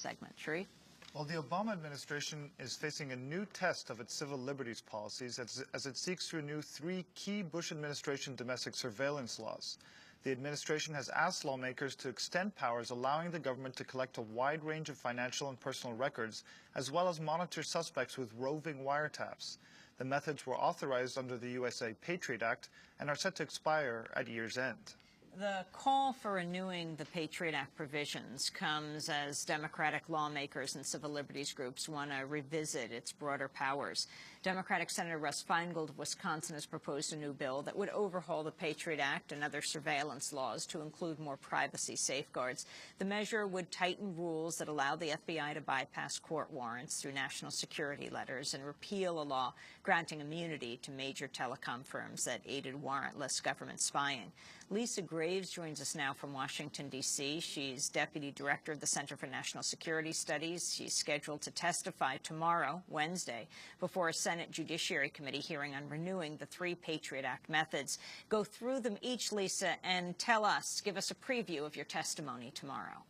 segment. Sharif? Well, the Obama administration is facing a new test of its civil liberties policies as it seeks to renew 3 key Bush administration domestic surveillance laws. The administration has asked lawmakers to extend powers allowing the government to collect a wide range of financial and personal records, as well as monitor suspects with roving wiretaps. The methods were authorized under the USA Patriot Act and are set to expire at year's end. The call for renewing the Patriot Act provisions comes as Democratic lawmakers and civil liberties groups want to revisit its broader powers. Democratic Senator Russ Feingold of Wisconsin has proposed a new bill that would overhaul the Patriot Act and other surveillance laws to include more privacy safeguards. The measure would tighten rules that allow the FBI to bypass court warrants through national security letters and repeal a law granting immunity to major telecom firms that aided warrantless government spying. Lisa Graves joins us now from Washington, D.C. She's Deputy Director of the Center for National Security Studies. She's scheduled to testify tomorrow, Wednesday, before a Senate Judiciary Committee hearing on renewing the 3 Patriot Act methods. Go through them each, Lisa, and give us a preview of your testimony tomorrow.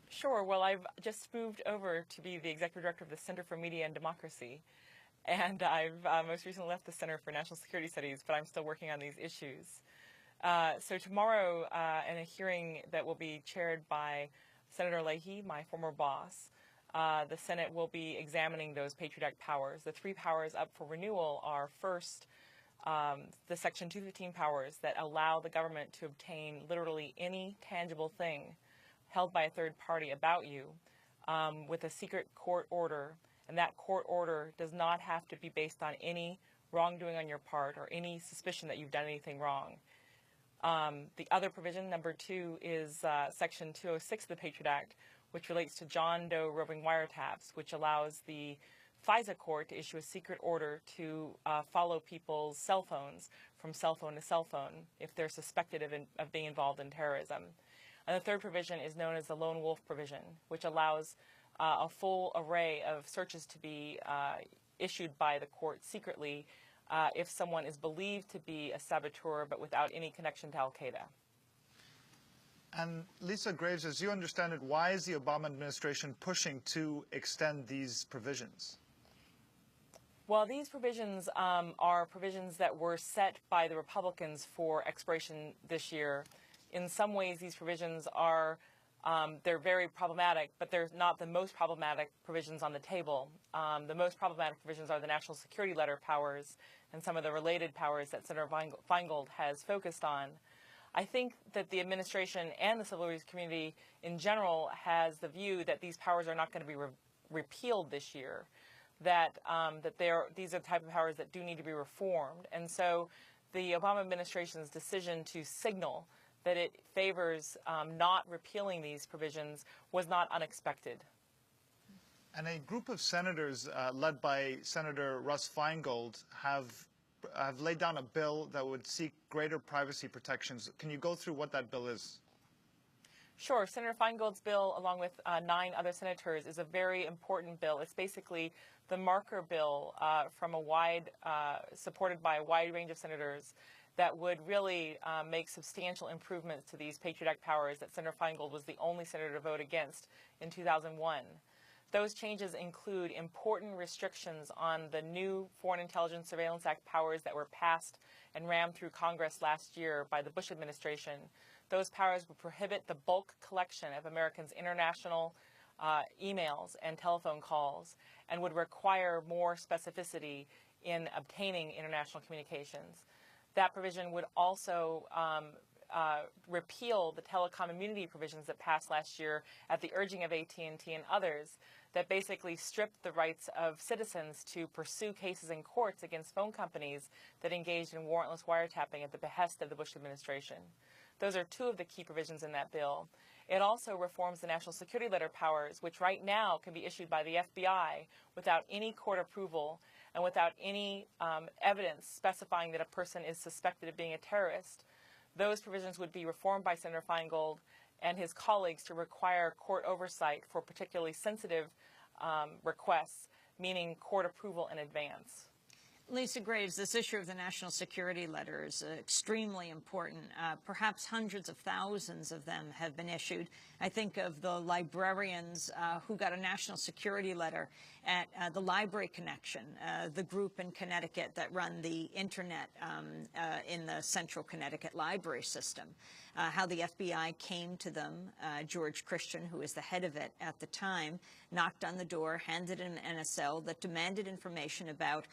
Sure. Well, I've just moved over to be the Executive Director of the Center for Media and Democracy, and I've most recently left the Center for National Security Studies, but I'm still working on these issues. So tomorrow, in a hearing that will be chaired by Senator Leahy, my former boss, the Senate will be examining those Patriot Act powers. The 3 powers up for renewal are, first, the Section 215 powers that allow the government to obtain literally any tangible thing held by a third party about you with a secret court order, and that court order does not have to be based on any wrongdoing on your part or any suspicion that you've done anything wrong. The other provision, number 2, is Section 206 of the Patriot Act, which relates to John Doe roving wiretaps, which allows the FISA court to issue a secret order to follow people's cell phones from cell phone to cell phone if they're suspected of being involved in terrorism. And the third provision is known as the lone wolf provision, which allows a full array of searches to be issued by the court secretly if someone is believed to be a saboteur but without any connection to al-Qaeda. And Lisa Graves, as you understand it, why is the Obama administration pushing to extend these provisions? Well, these provisions are provisions that were set by the Republicans for expiration this year. In some ways, these provisions are they're very problematic, but they're not the most problematic provisions on the table. The most problematic provisions are the national security letter powers and some of the related powers that Senator Feingold has focused on. I think that the administration and the civil liberties community in general has the view that these powers are not going to be repealed this year, that these are the type of powers that do need to be reformed. And so the Obama administration's decision to signal that it favors not repealing these provisions was not unexpected. And a group of senators led by Senator Russ Feingold have laid down a bill that would seek greater privacy protections. Can you go through what that bill is? Sure. Senator Feingold's bill, along with 9 other senators, is a very important bill. It's basically the marker bill supported by a wide range of senators that would really make substantial improvements to these Patriot Act powers that Senator Feingold was the only senator to vote against in 2001. Those changes include important restrictions on the new Foreign Intelligence Surveillance Act powers that were passed and rammed through Congress last year by the Bush administration. Those powers would prohibit the bulk collection of Americans' international emails and telephone calls and would require more specificity in obtaining international communications. That provision would also repeal the telecom immunity provisions that passed last year at the urging of AT&T and others that basically stripped the rights of citizens to pursue cases in courts against phone companies that engaged in warrantless wiretapping at the behest of the Bush administration. Those are 2 of the key provisions in that bill. It also reforms the national security letter powers, which right now can be issued by the FBI without any court approval and without any evidence specifying that a person is suspected of being a terrorist. Those provisions would be reformed by Senator Feingold and his colleagues to require court oversight for particularly sensitive requests, meaning court approval in advance. Lisa Graves, this issue of the national security letter is extremely important. Perhaps hundreds of thousands of them have been issued. I think of the librarians who got a national security letter at the Library Connection, the group in Connecticut that run the internet in the Central Connecticut Library System. How the FBI came to them. George Christian, who was the head of it at the time, knocked on the door, handed in an NSL that demanded information about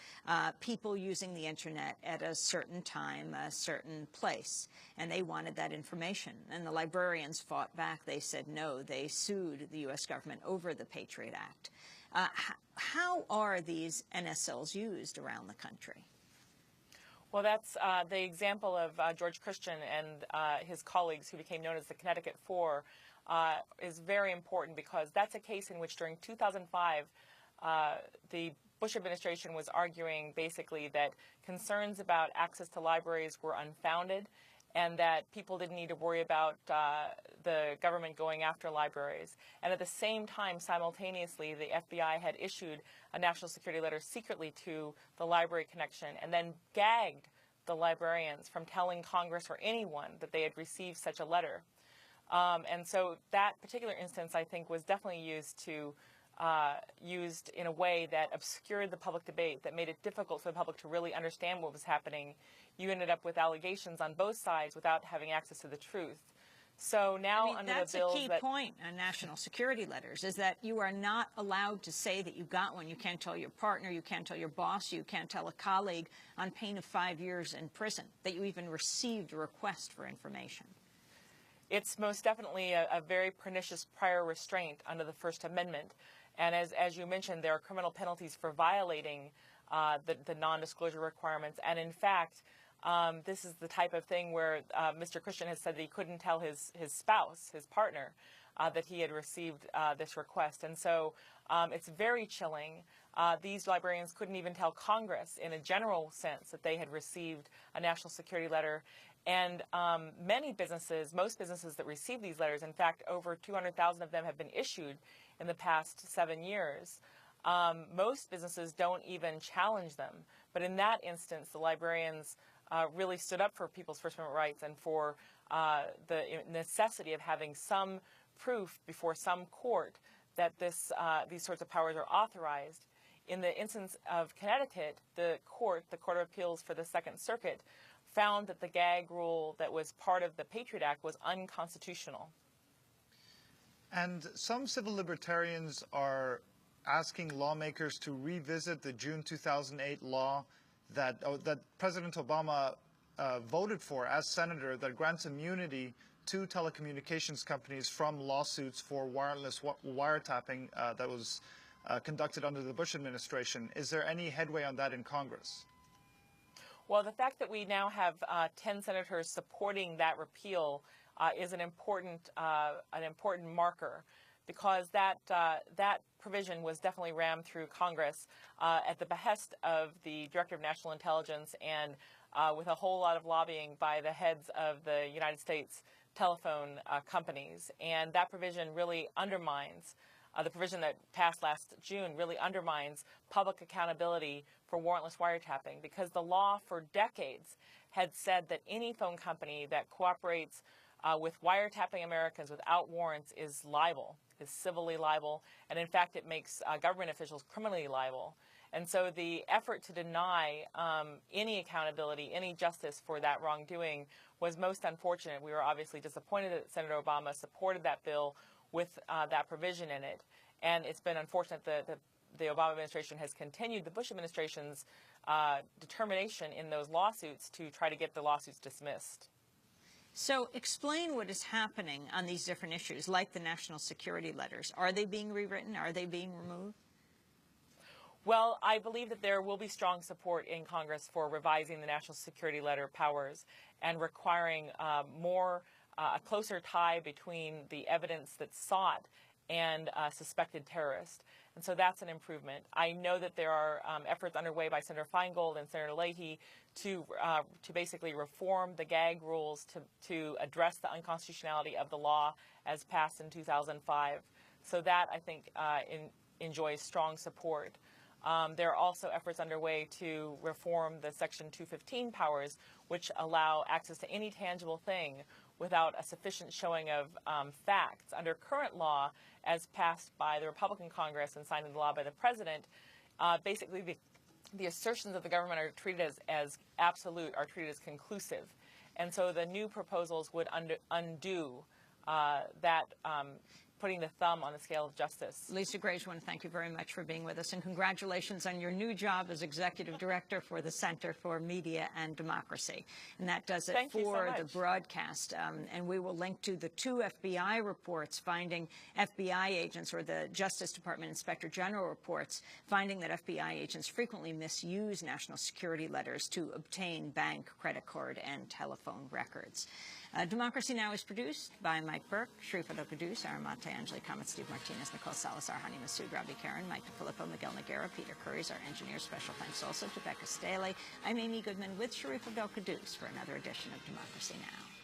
people using the internet at a certain time, a certain place. And they wanted that information. And the librarians fought back. They said no. They sued the U.S. government over the Patriot Act. How are these NSLs used around the country? Well, that's the example of George Christian and his colleagues, who became known as the Connecticut Four, is very important, because that's a case in which during 2005, the Bush administration was arguing basically that concerns about access to libraries were unfounded, and that people didn't need to worry about the government going after libraries. And at the same time, simultaneously, the FBI had issued a national security letter secretly to the Library Connection, and then gagged the librarians from telling Congress or anyone that they had received such a letter. And so that particular instance, I think, was definitely used in a way that obscured the public debate, that made it difficult for the public to really understand what was happening. You ended up with allegations on both sides without having access to the truth. So now, under the bills, that's a key point on national security letters, is that you are not allowed to say that you got one. You can't tell your partner, you can't tell your boss, you can't tell a colleague, on pain of 5 years in prison, that you even received a request for information. It's most definitely a very pernicious prior restraint under the First Amendment. And as you mentioned, there are criminal penalties for violating the non-disclosure requirements. And in fact, this is the type of thing where Mr. Christian has said that he couldn't tell his spouse, his partner, that he had received this request. And so it's very chilling. These librarians couldn't even tell Congress in a general sense that they had received a national security letter. And many businesses, most businesses that receive these letters, in fact, over 200,000 of them have been issued in the past 7 years. Most businesses don't even challenge them. But in that instance, the librarians really stood up for people's First Amendment rights and for the necessity of having some proof before some court that these sorts of powers are authorized. In the instance of Connecticut, the Court of Appeals for the Second Circuit, found that the gag rule that was part of the Patriot Act was unconstitutional. And some civil libertarians are asking lawmakers to revisit the June 2008 law that President Obama voted for as senator, that grants immunity to telecommunications companies from lawsuits for wireless wiretapping that was conducted under the Bush administration. Is there any headway on that in Congress? Well, the fact that we now have 10 senators supporting that repeal is an important marker, because that provision was definitely rammed through Congress at the behest of the Director of National Intelligence, and with a whole lot of lobbying by the heads of the United States telephone companies. And that provision really undermines, the provision that passed last June really undermines public accountability for warrantless wiretapping, because the law for decades had said that any phone company that cooperates with wiretapping Americans without warrants is liable, is civilly liable, and in fact it makes government officials criminally liable. And so the effort to deny any accountability, any justice for that wrongdoing was most unfortunate. We were obviously disappointed that Senator Obama supported that bill with that provision in it. And it's been unfortunate that the Obama administration has continued the Bush administration's determination in those lawsuits to try to get the lawsuits dismissed. So explain what is happening on these different issues, like the national security letters. Are they being rewritten? Are they being removed? Well, I believe that there will be strong support in Congress for revising the national security letter powers and requiring a closer tie between the evidence that's sought and suspected terrorist. And so that's an improvement. I know that there are efforts underway by Senator Feingold and Senator Leahy to basically reform the gag rules to address the unconstitutionality of the law as passed in 2005. So that, I think, enjoys strong support. There are also efforts underway to reform the Section 215 powers, which allow access to any tangible thing without a sufficient showing of facts. Under current law, as passed by the Republican Congress and signed into law by the President, basically the assertions of the government are treated as absolute, are treated as conclusive. And so the new proposals would undo that putting the thumb on the scale of justice. Lisa Graves, I want to thank you very much for being with us, and congratulations on your new job as Executive Director for the Center for Media and Democracy. And that does it for the broadcast. And we will link to the 2 FBI reports finding FBI agents, or the Justice Department Inspector General reports, finding that FBI agents frequently misuse national security letters to obtain bank, credit card, and telephone records. Democracy Now! Is produced by Mike Burke, Sharifa Dokadus, Aramate, Angeli Kamet, Steve Martinez, Nicole Salazar, Hani Masood, Robbie Karen, Mike DeFilippo, Miguel Noguera, Peter Curry is our engineer. Special thanks also to Becca Staley. I'm Amy Goodman with Sharifa Dokadus for another edition of Democracy Now!